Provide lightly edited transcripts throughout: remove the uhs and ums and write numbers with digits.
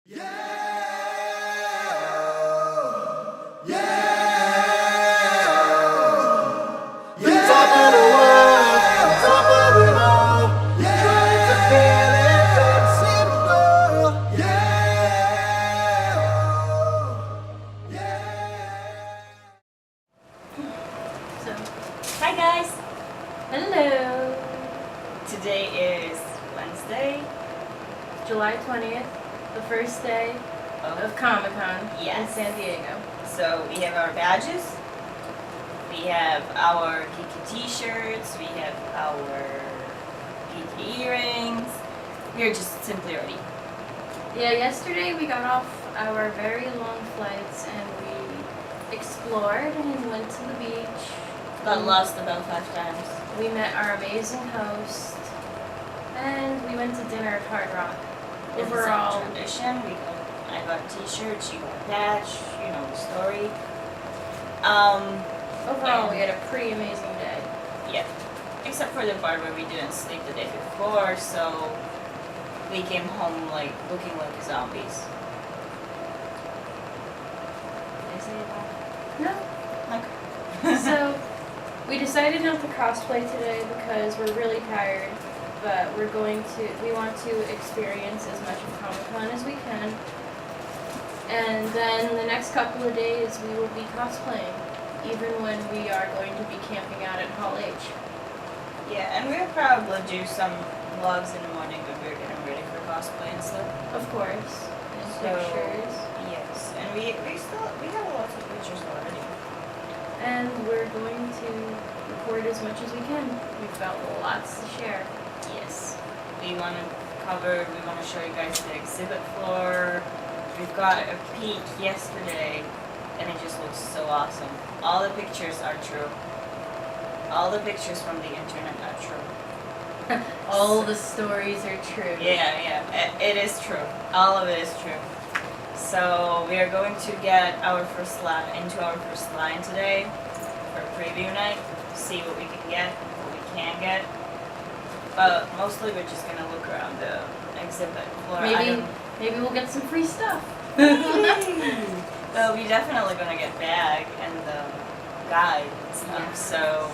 Yeah! Yeah! Yeah! Top of the world, top of it all. Yeah! Trying to feel it, simple. Yeah! Yeah! So, hi guys! Hello! Today is Wednesday, July 20th, the first day of Comic-Con in San Diego. So we have our badges, we have our geeky t-shirts, we have our geeky earrings. We are just simply ready. Yeah, yesterday we got off our very long flights and we explored and went to the beach. Got lost about 5 times. We met our amazing host and we went to dinner at Hard Rock. It's Overall, a tradition. I got a t-shirt, she got a patch, you know the story. overall we had a pretty amazing day. Yeah. Except for the part where we didn't sleep the day before, so we came home like looking like zombies. Did I say that? No. Okay. So, we decided not to cosplay today because we're really tired, but we want to experience as much of Comic-Con as we can. And then the next couple of days we will be cosplaying, even when we are going to be camping out at Hall H. Yeah, and we'll probably do some vlogs in the morning when we're getting ready for cosplay and stuff. Of course. And So, pictures. yes, and we have lots of pictures already. And we're going to record as much as we can. We've got lots to share. Yes. We want to show you guys the exhibit floor. We've got a peek yesterday, and it just looks so awesome. All the pictures are true. All the pictures from the internet are true. All the stories are true. Yeah, it is true. All of it is true. So we are going to get into our first line today for preview night. See what we can get, what we can get. But mostly we're just gonna look around the exhibit floor. Maybe we'll get some free stuff. Well, we're definitely gonna get bag and the guide and stuff. Yeah. So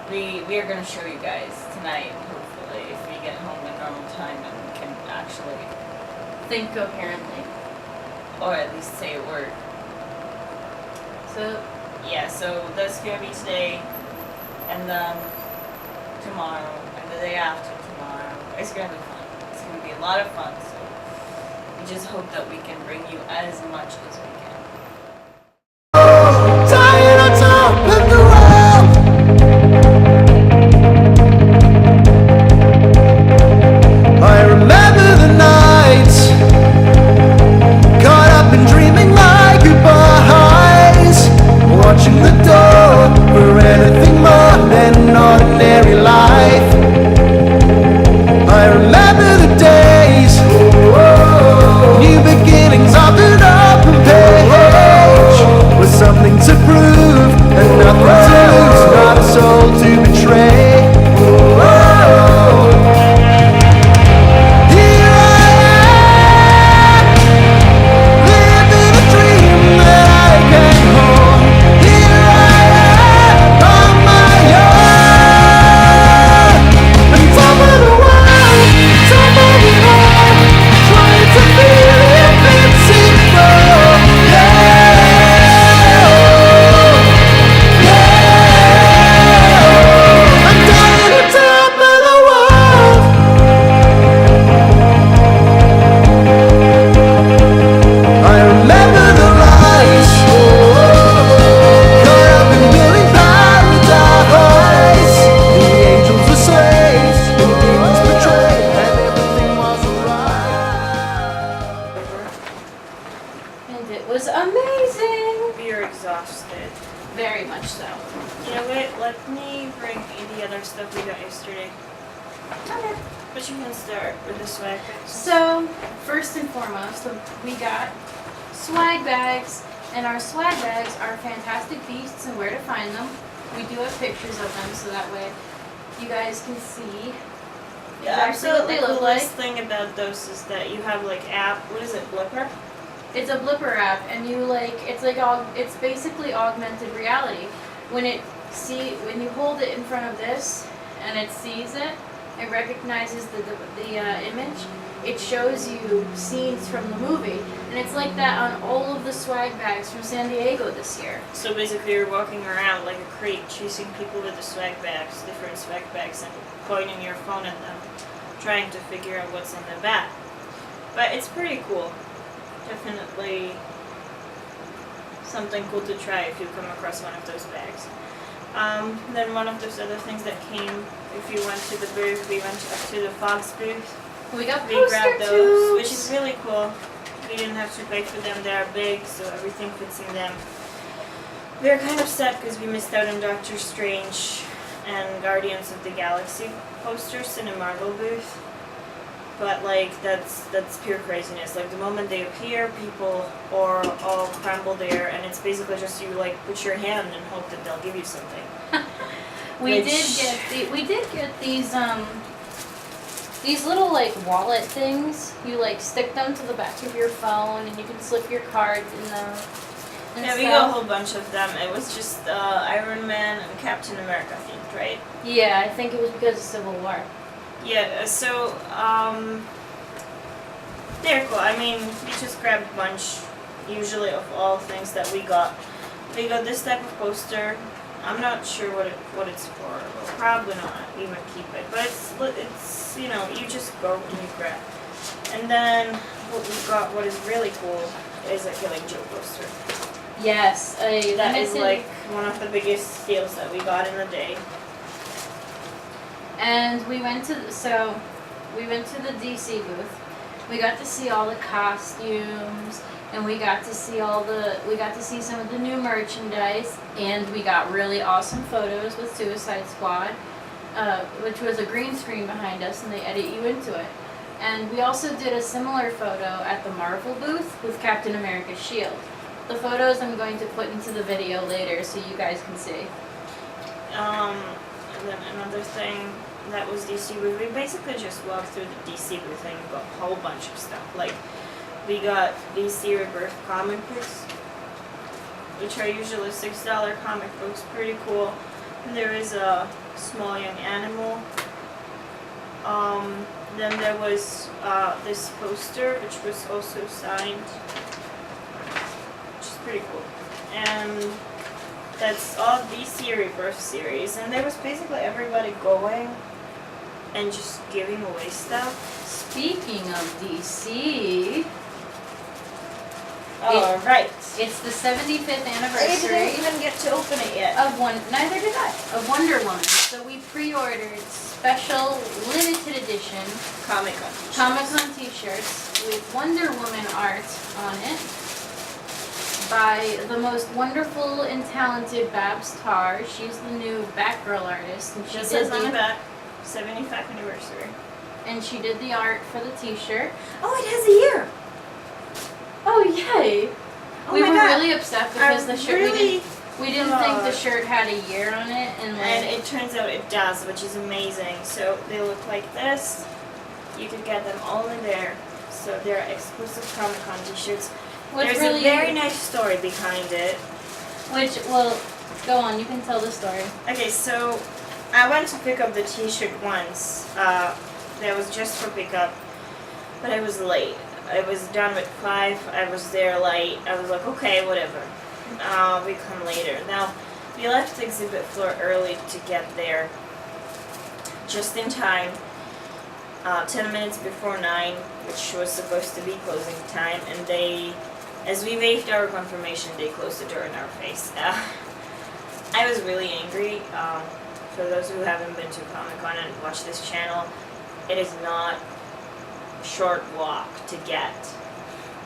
we are gonna show you guys tonight, hopefully, if we get home in normal time and we can actually Think coherently. or at least say a word. So, Yeah, so that's gonna be today, and then tomorrow, and the day after tomorrow. It's gonna be fun. It's gonna be a lot of fun, so we just hope that we can bring you as much as we can. Dying on top of the world. I remember the nights caught up in dreaming like goodbyes, watching the door for anything more than an ordinary life. I remember the days, new beginnings of an open page, with something to prove and nothing to lose, not a soul to betray. Here I am, living a dream that I can hold. Here I am on my own, on top of the world, top of it all, trying to feel invincible. I'm dying on top of the world. I remember the lies, caught up in building paradise. The angels were slaves, the demons betrayed, and everything was alright. and it was amazing! We are exhausted. Very much so. You know what? Let me bring you the other stuff we got yesterday. Okay. But you can start with the swag bags. So, first and foremost, we got swag bags, and our swag bags are fantastic beasts, and where to find them. We do have pictures of them, so that way you guys can see Yeah, exactly what they the look like. coolest thing about those is that you have like app. What is it, Blipper? It's a blipper app, and it's basically augmented reality. When you hold it in front of this, and it sees it, it recognizes the image. It shows you scenes from the movie, and it's like that on all of the swag bags from San Diego this year. So basically, you're walking around like a crate, chasing people with the swag bags, different swag bags, and pointing your phone at them, trying to figure out what's in the bag. But it's pretty cool. Definitely something cool to try if you come across one of those bags. Then one of those other things that came, if you went to the booth, we went up to the Fox booth. We got We poster grabbed those, tubes. which is really cool. We didn't have to pay for them. They are big, so everything fits in them. We are kind of sad because we missed out on Doctor Strange and Guardians of the Galaxy posters in a Marvel booth. But like that's pure craziness. Like the moment they appear, people are all crumble there, and it's basically just you like put your hand and hope that they'll give you something. We Which- did get these little like wallet things. You like stick them to the back of your phone, and you can slip your cards in them. And Yeah, we got a stuff. whole bunch of them. It was just Iron Man and Captain America themed, right? Yeah, I think it was because of Civil War. Yeah, so, they're cool. I mean, we just grabbed a bunch, usually, of all things that we got. We got this type of poster. I'm not sure what it's for. We'll probably not even keep it. But it's you know, you just go and you grab. And then what we got, what is really cool, is a Killing Joke poster. Yes, That is like one of the biggest deals that we got in a day. And we went to the DC booth. We got to see all the costumes, and we got to see some of the new merchandise, and we got really awesome photos with Suicide Squad, which was a green screen behind us, and they edit you into it. And we also did a similar photo at the Marvel booth with Captain America's shield. The photos I'm going to put into the video later so you guys can see. And then another thing that was DC booth, we basically just walked through the DC booth and got a whole bunch of stuff. Like, we got DC Rebirth comic books, which are usually $6 comic books, pretty cool. And there is a small young animal. Then there was this poster, which was also signed, which is pretty cool. And that's all DC Rebirth series, and there was basically everybody going and just giving away stuff. Speaking of DC, Oh, right. it's the 75th I anniversary didn't even get to open it yet. neither did I, of Wonder Woman. So we pre-ordered special limited edition Comic-Con. Comic-Con t-shirts with Wonder Woman art on it by the most wonderful and talented Babs Tarr. She's the new Batgirl artist, and She says on the back, 75th anniversary. and she did the art for the t-shirt. Oh, it has a year. Oh yay! Oh We my were God. really upset because the shirt really, we didn't think the shirt had a year on it, and like and it turns out it does, which is amazing. So they look like this. You can get them only there. So they're exclusive Comic-Con t-shirts. what's There's really a very nice story behind it. go on. You can tell the story. Okay, so I went to pick up the t-shirt once. That was just for pickup, but I was late. I was done at 5. I was there late. I was like, okay, whatever. We come later. Now, we left the exhibit floor early to get there, just in time. 10 minutes before 9, which was supposed to be closing time, and as we waved our confirmation, they closed the door in our face. I was really angry. For those who haven't been to Comic-Con and watched this channel, it is not a short walk to get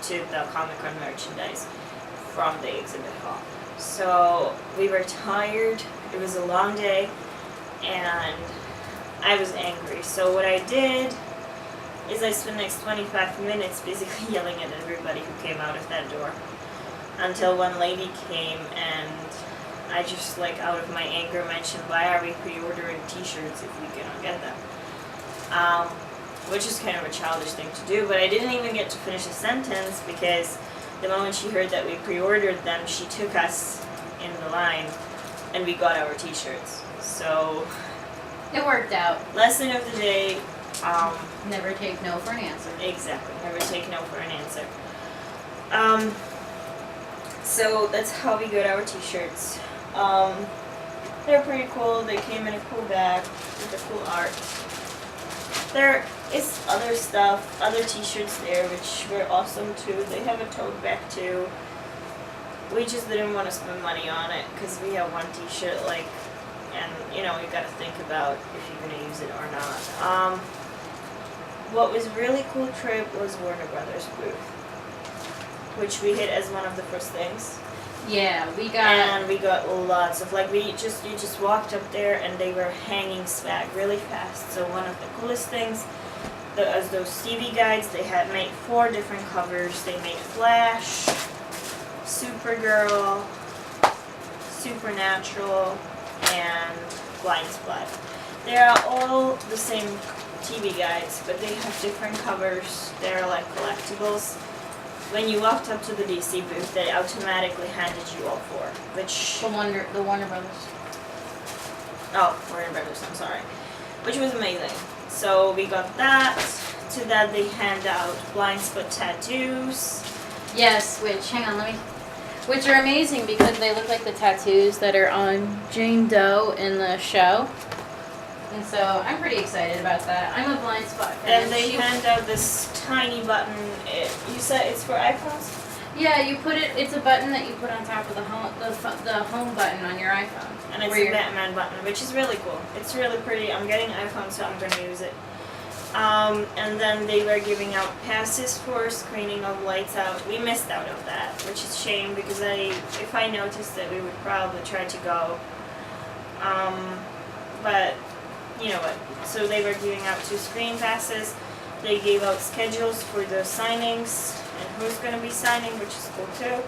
to the Comic-Con merchandise from the exhibit hall. So we were tired, it was a long day, and I was angry. So what I did is I spent the next 25 minutes basically yelling at everybody who came out of that door, until one lady came and I just, like, out of my anger mentioned, why are we pre-ordering t-shirts if we cannot get them? which is kind of a childish thing to do, but I didn't even get to finish a sentence because the moment she heard that we pre-ordered them, she took us in the line and we got our t-shirts. So It worked out. lesson of the day, Never take no for an answer. exactly, never take no for an answer. So that's how we got our t-shirts. They're pretty cool. They came in a cool bag with the cool art. There is other stuff, other t-shirts there, which were awesome too. They have a tote bag too. We just didn't want to spend money on it because we have one t-shirt, like, and you know, you gotta think about if you're gonna use it or not. What was really cool trip was Warner Brothers booth, which we hit as one of the first things. Yeah, we got. And we got lots of, like, you just walked up there and they were hanging swag really fast. So one of the coolest things, as those TV guides, they had made 4 different covers. They made Flash, Supergirl, Supernatural, and Blind Spot. They are all the same TV guides, but they have different covers. They're like collectibles. When you walked up to the DC booth, they automatically handed you all 4, which... The Warner Brothers. Oh, Warner Brothers, I'm sorry. Which was amazing. So we got that. To that they hand out blind spot tattoos. Yes, which are amazing because they look like the tattoos that are on Jane Doe in the show. And so I'm pretty excited about that. I'm a blind spot fan. And they hand out this tiny button. You said it's for iPhones? Yeah, you put it. It's a button that you put on top of the home button on your iPhone. And it's a Batman button, which is really cool. It's really pretty. I'm getting iPhone, so I'm going to use it. And then they were giving out passes for screening of Lights Out. We missed out on that, which is a shame because if I noticed it, we would probably try to go. But you know what? So they were giving out 2 screen passes. They gave out schedules for the signings and who's going to be signing, which is cool too.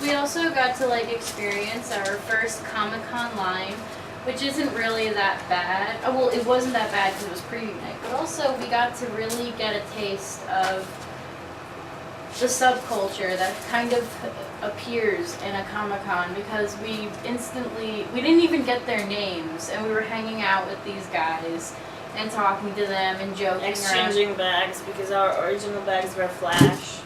We also got to experience our first Comic-Con line, which isn't really that bad. Oh, well, it wasn't that bad because it was preview night, but also we got to really get a taste of the subculture that kind of appears in a Comic-Con because we didn't even get their names, and we were hanging out with these guys and talking to them and joking Exchanging around. bags because our original bags were Flash.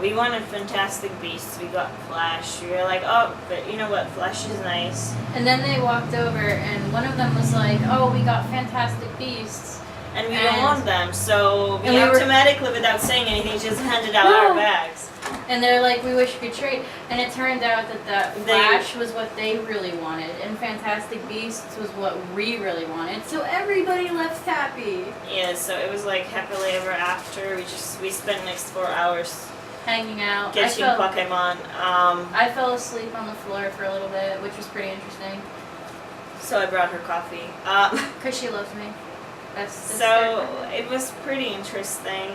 We wanted Fantastic Beasts, we got Flash. We were like, oh, but you know what, Flash is nice. And then they walked over and one of them was like, oh, we got Fantastic Beasts. And we don't want them, so we and we were- automatically, without saying anything, just handed out our bags. And they're like, we wish we could trade. And it turned out that Flash was what they really wanted, and Fantastic Beasts was what we really wanted. So everybody left happy. Yeah, so it was like happily ever after. We spent next 4 hours Hanging out. catching Pokemon. I fell asleep on the floor for a little bit, which was pretty interesting. So I brought her coffee. Because she loves me. So it was pretty interesting.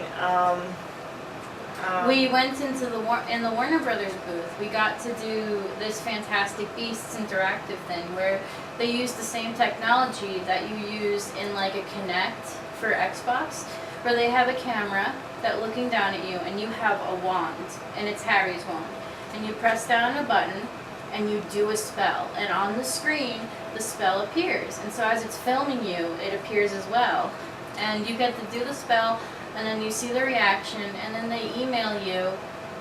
We went into in the Warner Brothers booth. We got to do this Fantastic Beasts interactive thing where they use the same technology that you use in a Kinect for Xbox, where they have a camera that looking down at you and you have a wand, and it's Harry's wand, and you press down a button and you do a spell, and on the screen the spell appears, and so as it's filming you it appears as well, and you get to do the spell. And then you see the reaction, and then they email you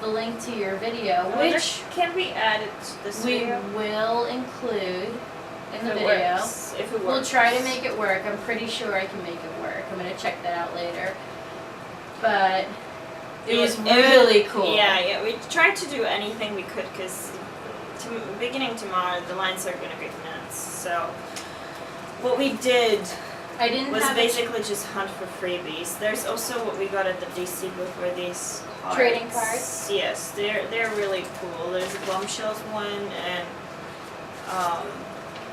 the link to your video, which can be added to this video. We will include in the If it video. works. If it works. We'll try to make it work. I'm pretty sure I can make it work. I'm gonna check that out later. But it was really cool. Yeah, we tried to do anything we could because beginning tomorrow the lines are gonna go nuts. So what we did was basically just hunt for freebies. There's also what we got at the DC booth where these cards. Trading cards? Yes, they're really cool. There's a Bombshells one and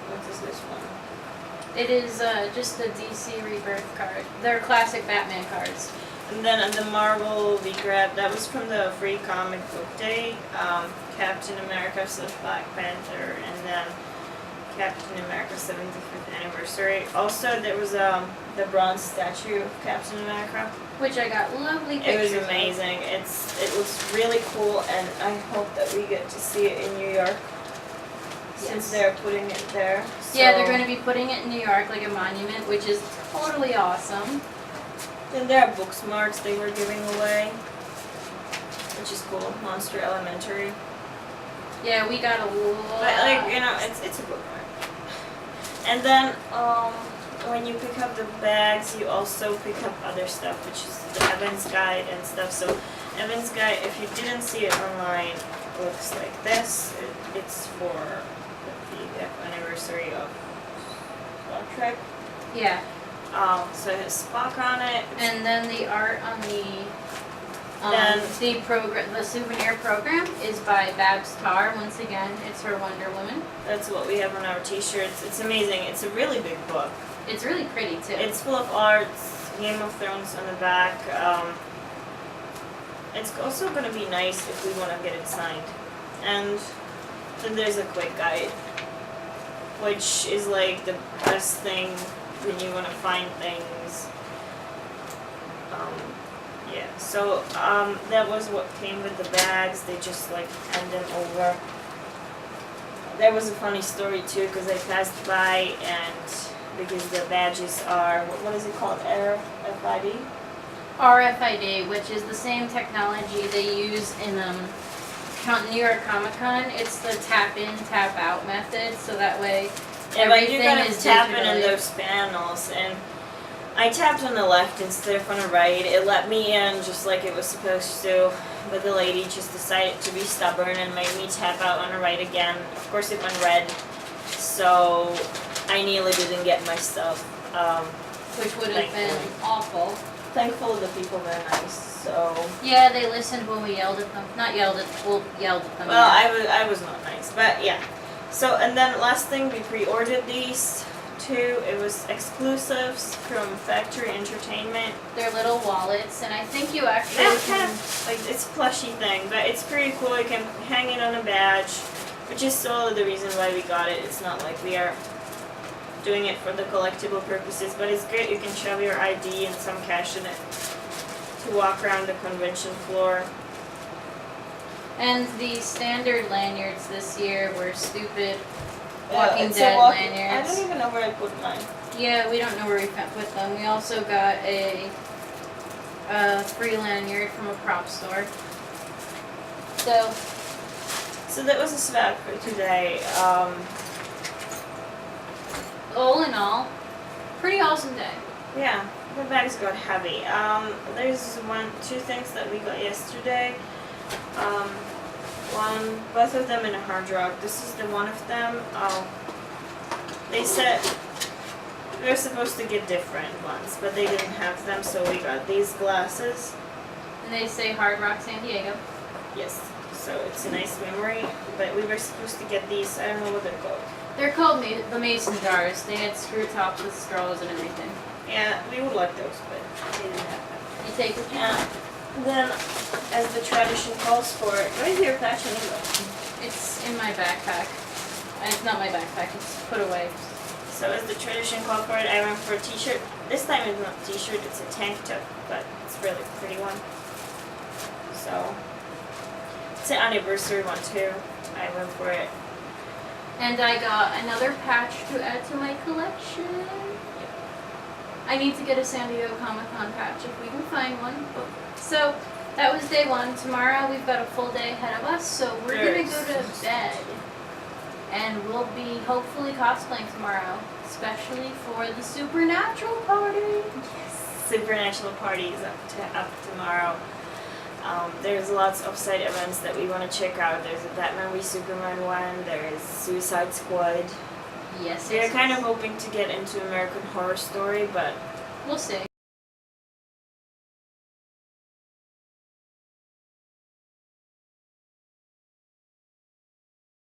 what is this one? It is just a DC Rebirth card. They're classic Batman cards. And then at the Marvel we grabbed, that was from the free comic book day, Captain America / Black Panther, and then Captain America 75th anniversary. Also, there was the bronze statue of Captain America. Which I got lovely It pictures was amazing. It looks really cool, and I hope that we get to see it in New York. Since Yes. they're putting it there. Yeah, they're So- going to be putting it in New York like a monument, which is totally awesome. Then there are bookmarks they were giving away, which is cool. Monster Elementary. Yeah, we got a lot. But like, you know, it's a bookmark. And then when you pick up the bags, you also pick up other stuff, which is the Evans Guide and stuff. So Evans Guide, if you didn't see it online, looks like this. It's for the 50th anniversary of Star Trek. Yeah, So it has Spock on it. and then the art on Then- the souvenir program is by Babs Tarr. Once again, it's her Wonder Woman. That's what we have on our t-shirts. It's amazing. It's a really big book. It's really pretty too. It's full of arts, Game of Thrones on the back. It's also going to be nice if we want to get it signed. And then there's a quick guide, which is like the best thing when you want to find things. Yeah, so that was what came with the bags. They just like hand them over. There was a funny story too, because I passed by and because the badges are, what is it called, RFID? RFID, which is the same technology they use in New York Comic Con. It's the tap in, tap out method, so that way Yeah, but everything you're gonna is tap in digitally. those panels, and I tapped on the left instead of on the right. It let me in just like it was supposed to, but the lady just decided to be stubborn and made me tap out on the right again. Of course it went red, so I nearly didn't get my stuff. Which would have been Thankfully. awful. Thankfully the people were nice, so. Yeah, they listened when we yelled at them. Not yelled at, well, yelled at them. Well, yeah. I was not nice, but yeah. So, and then last thing, we pre-ordered these two. It was exclusives from Factory Entertainment. They're little wallets, and I think you actually That's kind can, of like, it's a plushy thing, but it's pretty cool. You can hang it on a badge, which is solely the reason why we got it. It's not like we are doing it for the collectible purposes, but it's great. You can shove your ID and some cash in it to walk around the convention floor. and the standard lanyards this year were stupid Walking It's a Dead I lanyards. don't even know where I put mine. Yeah, we don't know where we put them. We also got a free lanyard from a prop store. So that was a swag for today. All in all, pretty awesome day. Yeah, the bags got heavy. There's two things that we got yesterday. Both of them in a hard rock. This is the one of them. They said we were supposed to get different ones, but they didn't have them, so we got these glasses. And they say Hard Rock San Diego. Yes, so it's a nice memory, but we were supposed to get these. I don't know what they're called. They're called the mason jars. They had screw tops with straws and everything. Yeah, we would like those, but they didn't have them. You take what you And want. then, as the tradition calls for it, where's your patch anyway? It's in my backpack. It's not my backpack. It's put away. So as the tradition called for it, I went for a t-shirt. This time it's not a t-shirt, it's a tank top, but it's a really pretty one. So, it's an anniversary one too. I went for it. And I got another patch to add to my collection. I need to get a San Diego Comic-Con patch if we can find one. So that was day one. Tomorrow we've got a full day ahead of us, so we're gonna go to bed. And we'll be hopefully cosplaying tomorrow, especially for the Supernatural party. Yes. Supernatural party is up tomorrow. There's lots of side events that we want to check out. There's a Batman v Superman one. There is Suicide Squad. Yes, We're kind of hoping to get into American Horror Story, but we'll see.